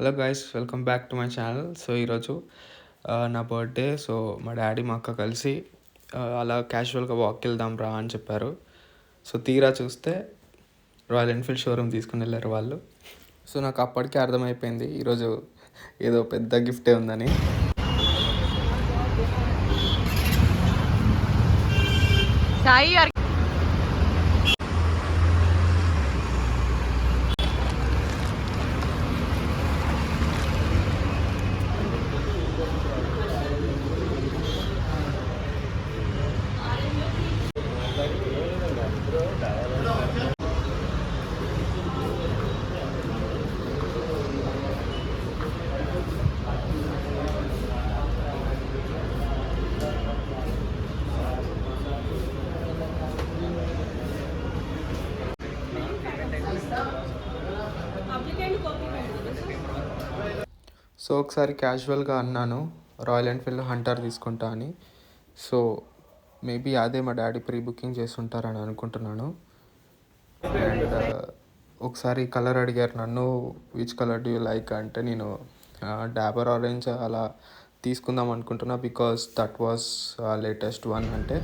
Hello guys, welcome back to my channel. So ఈరోజు నా birthday. So మా daddy మా అక్క కలిసి అలా క్యాజువల్గా వాక్ వెళ్దాం రా అని చెప్పారు. సో తీరా చూస్తే రాయల్ ఎన్ఫీల్డ్ షోరూమ్ తీసుకుని వెళ్ళారు వాళ్ళు. సో నాకు అప్పటికే అర్థమైపోయింది ఈరోజు ఏదో పెద్ద గిఫ్టే ఉందని. సో ఒకసారి క్యాజువల్గా అన్నాను రాయల్ ఎన్ఫీల్డ్ హంటర్ తీసుకుంటా అని. సో మేబీ అదే మా డాడీ ప్రీ బుకింగ్ చేస్తుంటారని అనుకుంటున్నాను. అండ్ ఒకసారి కలర్ అడిగారు నన్ను, which colour do you like అంటే నేను డాబర్ ఆరెంజ్ అలా తీసుకుందాం అనుకుంటున్నా, because that was latest one అంటే.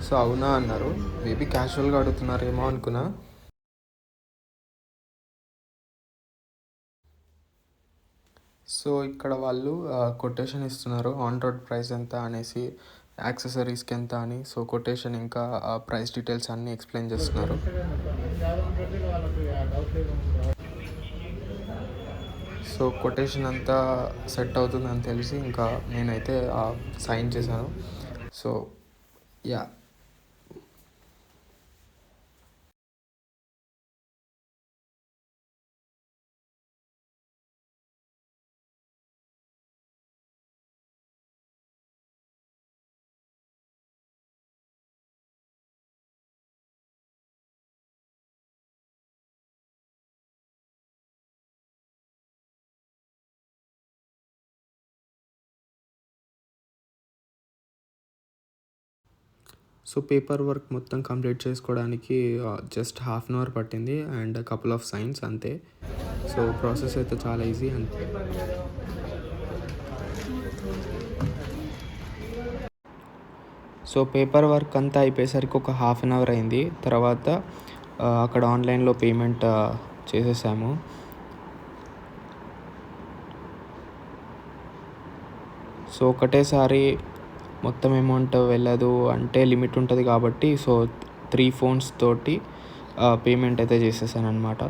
సో అవునా అన్నారు. మేబీ క్యాజువల్గా అడుగుతున్నారేమో అనుకున్నా. సో ఇక్కడ వాళ్ళు కొటేషన్ ఇస్తున్నారు, ఆన్ రోడ్ ప్రైస్ ఎంత అనేసి, యాక్సెసరీస్కి ఎంత అని. సో కొటేషన్ ఇంకా ప్రైస్ డీటెయిల్స్ అన్నీ ఎక్స్ప్లెయిన్ చేస్తున్నారు. సో కొటేషన్ అంతా సెట్ అవుతుందని తెలిసి ఇంకా నేనైతే సైన్ చేశాను. So yeah. So paper work మొత్తం కంప్లీట్ చేసుకోవడానికి జస్ట్ హాఫ్ అన్ అవర్ పట్టింది అండ్ కపుల్ ఆఫ్ సైన్స్ అంతే. సో ప్రాసెస్ అయితే చాలా ఈజీ అంతే. సో పేపర్ వర్క్ అంతా అయిపోయేసరికి ఒక హాఫ్ అన్ అవర్ అయింది. తర్వాత అక్కడ ఆన్లైన్లో పేమెంట్ చేసేసాము. సో ఒకటేసారి మొత్తం అమౌంట్ వెళ్ళదు అంటే లిమిట్ ఉంటుంది కాబట్టి, సో 3 ఫోన్స్ తోటి పేమెంట్ అయితే చేసేసాను అనమాట.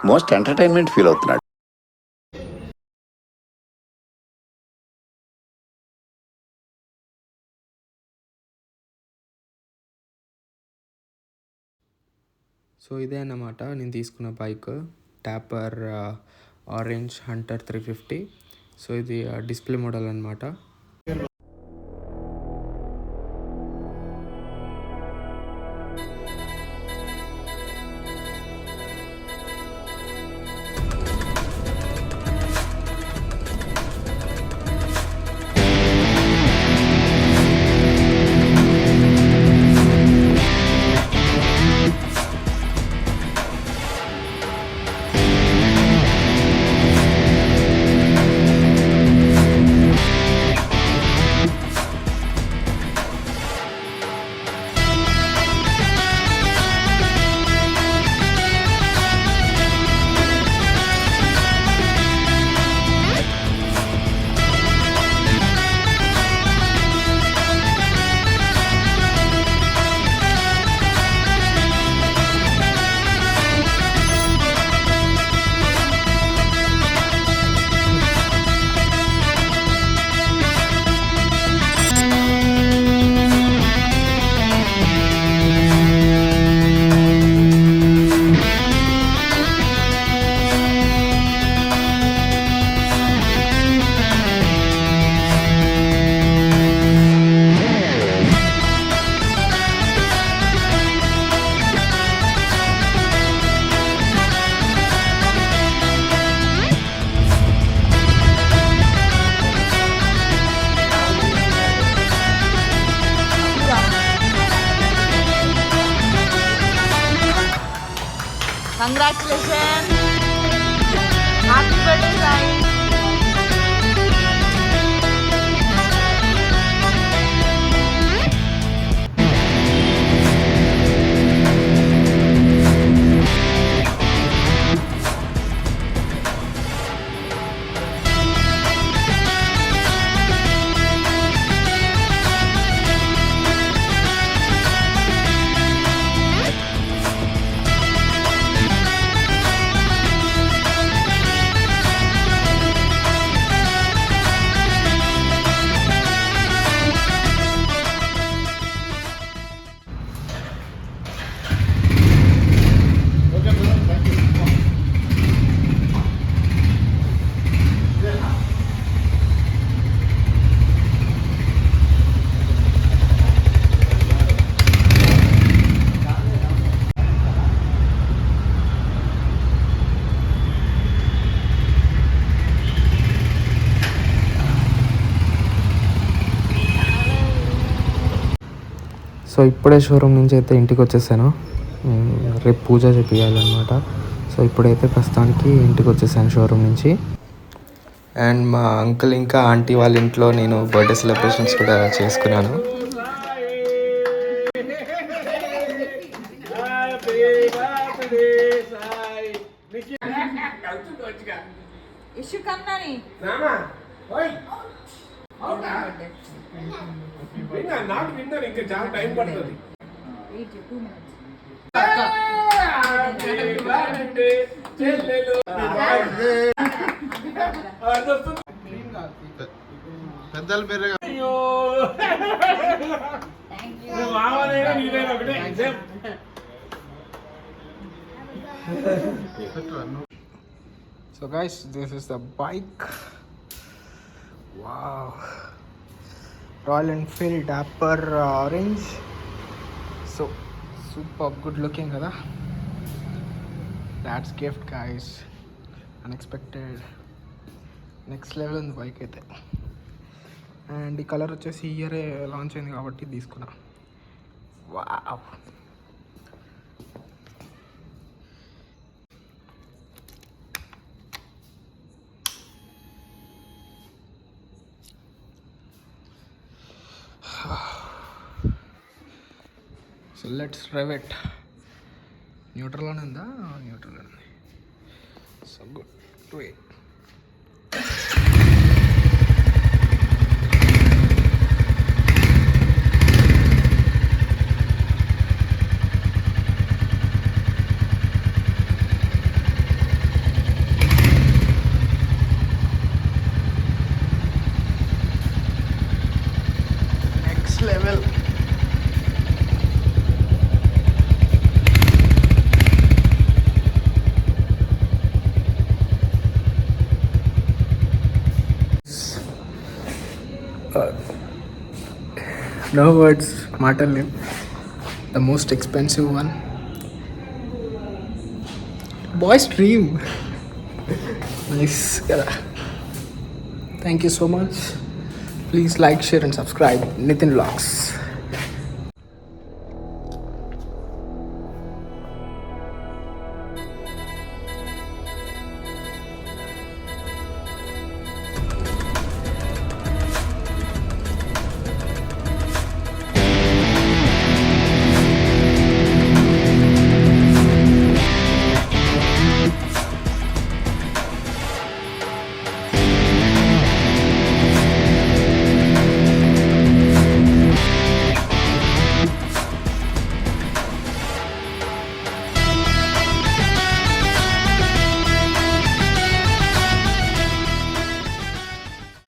మోస్ట్ ఎంటర్టైన్మెంట్ ఫీల్ అవుతున్నాడు. సో ఇదే అన్నమాట నేను తీసుకున్న bike, Dabur orange Hunter 350. So ఇది డిస్ప్లే మోడల్ అనమాట. Congratulations. Happy birthday, Sai. So ఇప్పుడే షోరూమ్ నుంచి అయితే ఇంటికి వచ్చేసాను. రేపు పూజ చేయాలన్నమాట. సో ఇప్పుడైతే ప్రస్తుతానికి ఇంటికి వచ్చేసాను షోరూమ్ నుంచి. అండ్ మా అంకుల్ ఇంకా ఆంటీ వాళ్ళ ఇంట్లో నేను బర్త్డే సెలబ్రేషన్స్ కూడా చేసుకున్నాను. నాకు విన్నారు ఇంకా చాలా టైం పడుతుంది. పెద్దలు పేరు ఒకటే So guys, this is the bike. Wow. Royal Enfield Dapper Orange. So super good looking kada. Dad's gift guys. Unexpected. Next level in the bike అయితే. అండ్ ఈ కలర్ వచ్చేసి ఈ ఇయరే లాంచ్ అయింది కాబట్టి తీసుకున్నా. Wow. So let's drive it. న్యూట్రల్లోనే ఉందా? న్యూట్రల్లోనే ఉంది. So good to it. Next level. No words, మాటలు. The most expensive one. Boy's dream. Nice కదా. Thank you so much. Please like, share and subscribe. Nitin Vlogs.